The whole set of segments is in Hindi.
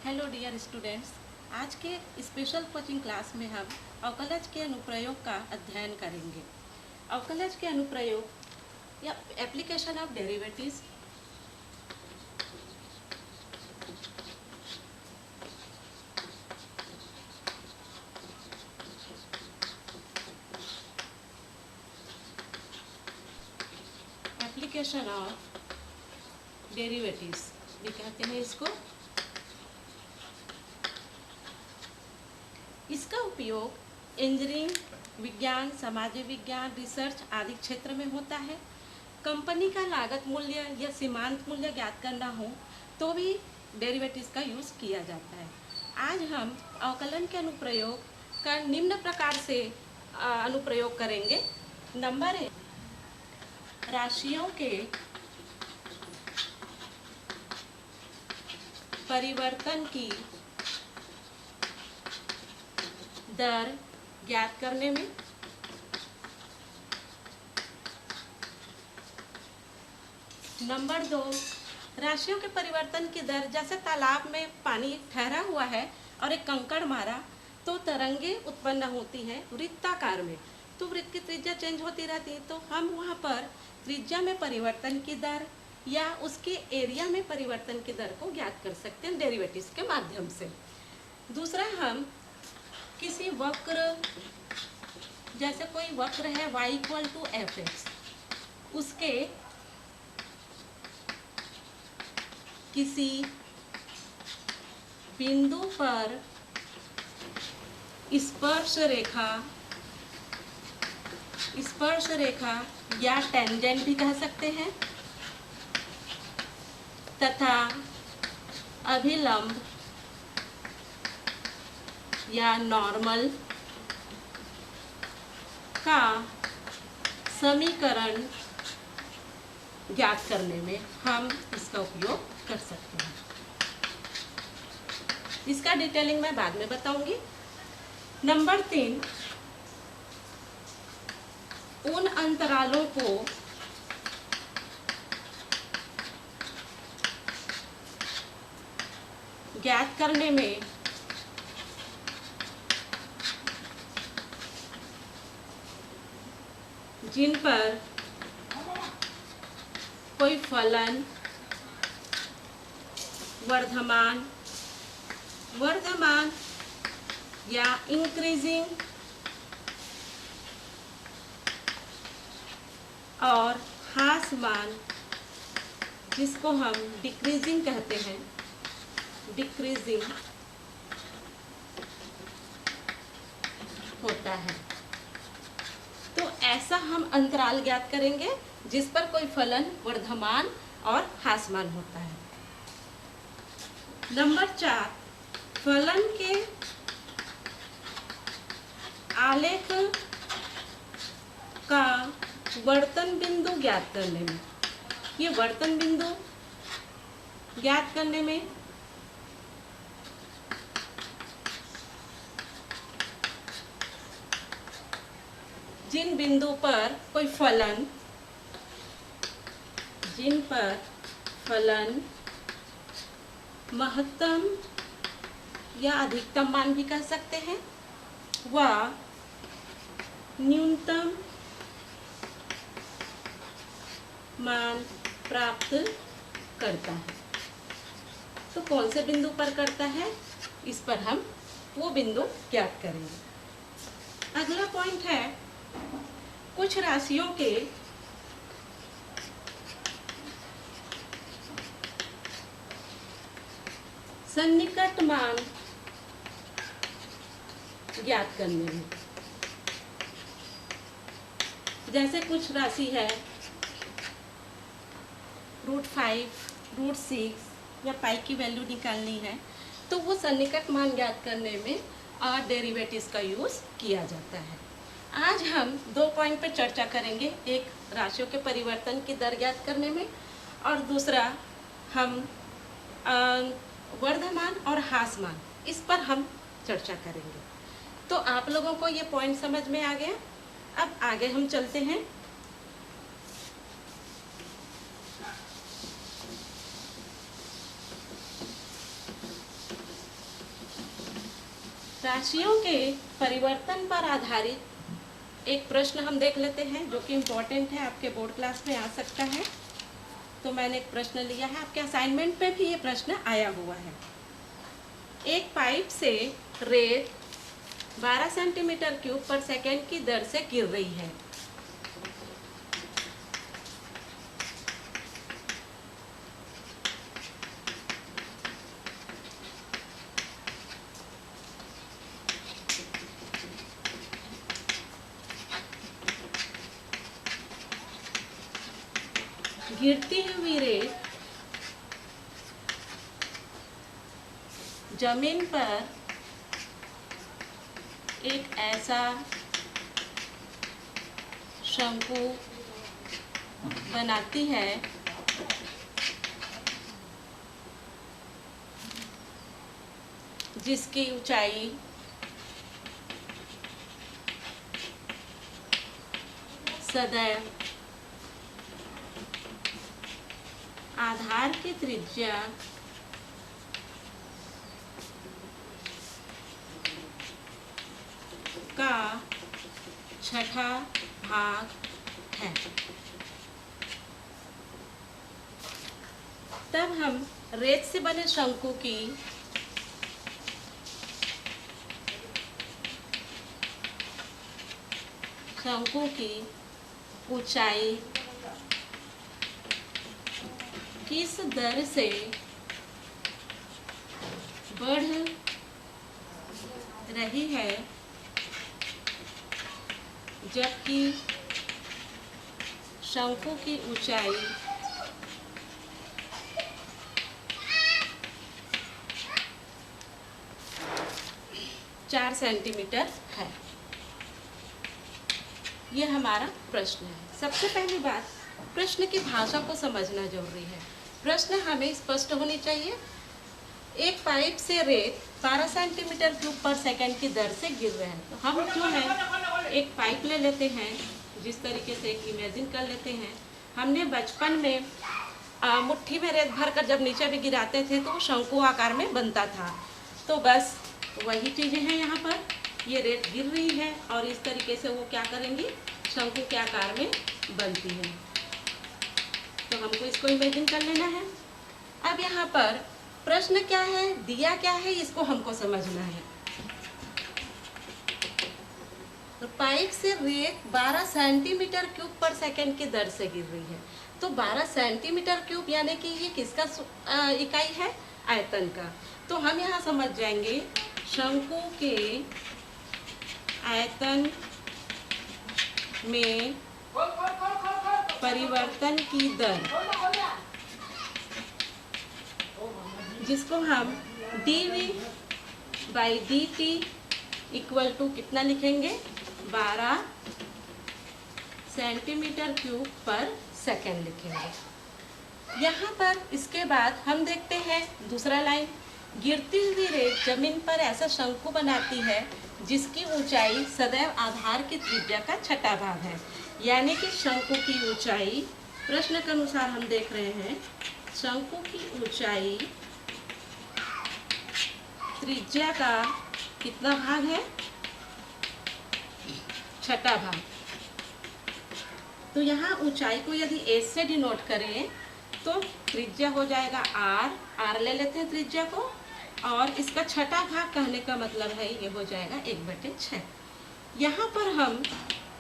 हेलो डियर स्टूडेंट्स, आज के स्पेशल कोचिंग क्लास में हम अवकलज के अनुप्रयोग का अध्ययन करेंगे। अवकलज के अनुप्रयोग या application of derivatives. Application of derivatives भी कहते हैं इसको। इसका उपयोग इंजीनियरिंग, विज्ञान, सामाजिक विज्ञान, रिसर्च आदि क्षेत्र में होता है। कंपनी का लागत मूल्य या सीमांत मूल्य ज्ञात करना हो तो भी डेरिवेटिव्स का यूज़ किया जाता है। आज हम अवकलन के अनुप्रयोग का निम्न प्रकार से अनुप्रयोग करेंगे। नंबर 1, राशियों के परिवर्तन की दर ज्ञात करने में। नंबर 2, राशियों के परिवर्तन की दर, जैसे तालाब में पानी ठहरा हुआ है और एक कंकड़ मारा तो तरंगे उत्पन्न होती है वृत्ताकार में, तो वृत्त की त्रिज्या चेंज होती रहती है, तो हम वहाँ पर त्रिज्या में परिवर्तन की दर या उसके एरिया में परिवर्तन की दर को ज्ञात कर सकते हैं डेरिवेटिव्स के माध्यम से। दूसरा, हम किसी वक्र, जैसे कोई वक्र है y = fx, उसके किसी बिंदु पर स्पर्श रेखा या टेंजेंट भी कह सकते हैं तथा अभिलंब या नॉर्मल का समीकरण ज्ञात करने में हम इसका उपयोग कर सकते हैं। इसका डिटेलिंग मैं बाद में बताऊंगी। नंबर 3, उन अंतरालों को ज्ञात करने में जिन पर कोई फलन वर्धमान या इंक्रीजिंग और ह्रासमान, जिसको हम डिक्रीजिंग कहते हैं, डिक्रीजिंग होता है, तो ऐसा हम अंतराल ज्ञात करेंगे जिस पर कोई फलन वर्धमान और ह्रासमान होता है। नंबर 4, फलन के आलेख का वर्तन बिंदु ज्ञात करने में। ये वर्तन बिंदु ज्ञात करने में जिन बिंदु पर कोई फलन, जिन पर फलन महत्तम या अधिकतम मान भी कह सकते हैं, वह न्यूनतम मान प्राप्त करता है। तो कौन से बिंदु पर करता है, इस पर हम वो बिंदु ज्ञात करेंगे। अगला पॉइंट है, कुछ राशियों के सन्निकट मान ज्ञात करने में। जैसे कुछ राशि है √5, √6 या पाई की वैल्यू निकालनी है, तो वो सन्निकट मान ज्ञात करने में डेरिवेटिव्स का यूज़ किया जाता है। आज हम 2 पॉइंट पर चर्चा करेंगे, एक राशियों के परिवर्तन की दर ज्ञात करने में और दूसरा हम वर्धमान और ह्रासमान, इस पर हम चर्चा करेंगे। तो आप लोगों को ये पॉइंट समझ में आ गया। अब आगे हम चलते हैं। राशियों के परिवर्तन पर आधारित एक प्रश्न हम देख लेते हैं जो कि इम्पोर्टेंट है, आपके बोर्ड क्लास में आ सकता है। तो मैंने एक प्रश्न लिया है, आपके असाइनमेंट पे भी ये प्रश्न आया हुआ है। एक पाइप से रेत 12 सेंटीमीटर क्यूब पर सेकेंड की दर से गिर रही है। गिरती हुई रेत जमीन पर एक ऐसा शंकु बनाती है जिसकी ऊंचाई सदैव आधार की त्रिज्या का छठा भाग है। तब हम रेत से बने शंकु की ऊंचाई किस दर से बढ़ रही है जबकि शंकु की ऊंचाई चार सेंटीमीटर है। यह हमारा प्रश्न है। सबसे पहली बात, प्रश्न की भाषा को समझना जरूरी है। प्रश्न हमें स्पष्ट होनी चाहिए। एक पाइप से रेत 12 सेंटीमीटर क्यूब पर सेकंड की दर से गिर रहे हैं। तो हम जो है एक पाइप ले लेते हैं, जिस तरीके से एक इमेजिन कर लेते हैं। हमने बचपन में मुट्ठी में रेत भर कर जब नीचे भी गिराते थे तो वो शंकु आकार में बनता था। तो बस वही चीज़ें हैं यहाँ पर। ये रेत गिर रही है और इस तरीके से वो क्या करेंगी, शंकु के आकार में बनती है। तो हमको इसको इमेजिन कर लेना है। अब यहाँ पर प्रश्न क्या है, दिया क्या है, इसको हमको समझना है। तो पाइप से रेत 12 सेंटीमीटर क्यूब पर सेकंड की दर से गिर रही है। तो 12 सेंटीमीटर क्यूब यानी कि ये किसका इकाई है, आयतन का। तो हम यहाँ समझ जाएंगे शंकु के आयतन में परिवर्तन की दर, जिसको हम dV/dt इक्वल टू कितना लिखेंगे, 12 सेंटीमीटर क्यूब पर सेकेंड लिखेंगे। यहाँ पर इसके बाद हम देखते हैं दूसरा लाइन, गिरती हुई रेत जमीन पर ऐसा शंकु बनाती है जिसकी ऊंचाई सदैव आधार की त्रिज्या का छठा भाग है। यानी कि शंकु की ऊंचाई, प्रश्न के अनुसार हम देख रहे हैं, शंकु की ऊंचाई त्रिज्या का कितना भाग है, छठा भाग। तो यहाँ ऊंचाई को यदि h से डिनोट करें तो त्रिज्या हो जाएगा r ले लेते हैं त्रिज्या को, और इसका छठा भाग कहने का मतलब है ये हो जाएगा 1/6। यहाँ पर हम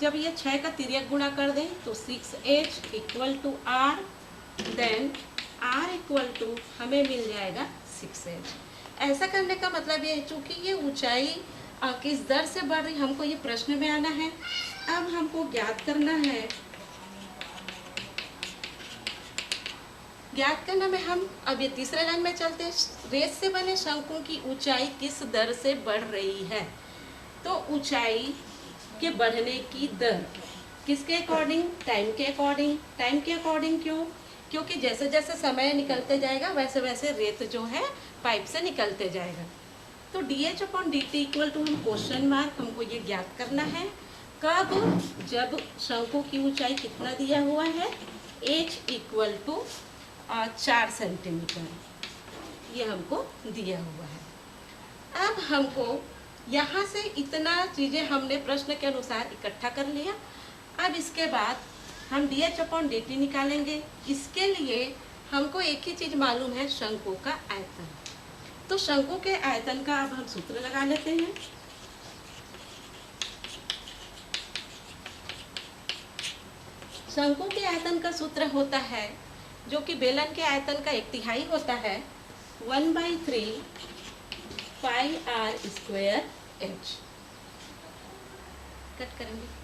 जब ये 6 का तिर्यक गुणा कर दें तो 6h equal to r, then r equal to हमें मिल जाएगा 6h। ऐसा करने का मतलब ये है, चूँकि ये ऊंचाई किस दर से बढ़ रही, हमको ये प्रश्न में आना है। अब हमको ज्ञात करना में हम अब ये तीसरे लाइन में चलते हैं। रेत से बने शंकु की ऊंचाई किस दर से बढ़ रही है। तो ऊंचाई के बढ़ने की दर किसके अकॉर्डिंग, टाइम के अकॉर्डिंग। टाइम के अकॉर्डिंग क्यों, क्योंकि जैसे जैसे समय निकलते जाएगा वैसे वैसे रेत जो है पाइप से निकलते जाएगा। तो dH/dt इक्वल टू हम क्वेश्चन मार्क, हमको ये ज्ञात करना है कब, जब शंकु की ऊंचाई कितना दिया हुआ है, h इक्वल टू 4 सेंटीमीटर, ये हमको दिया हुआ है। अब हमको यहाँ से इतना चीज़ें हमने प्रश्न के अनुसार इकट्ठा कर लिया। अब इसके बाद हम dH/dt निकालेंगे। इसके लिए हमको एक ही चीज़ मालूम है, शंकु का आयतन। तो शंकु के आयतन का अब हम सूत्र लगा लेते हैं। शंकु के आयतन का सूत्र होता है, जो कि बेलन के आयतन का 1/3 होता है, 1/3 पाई r² h। कट करेंगे।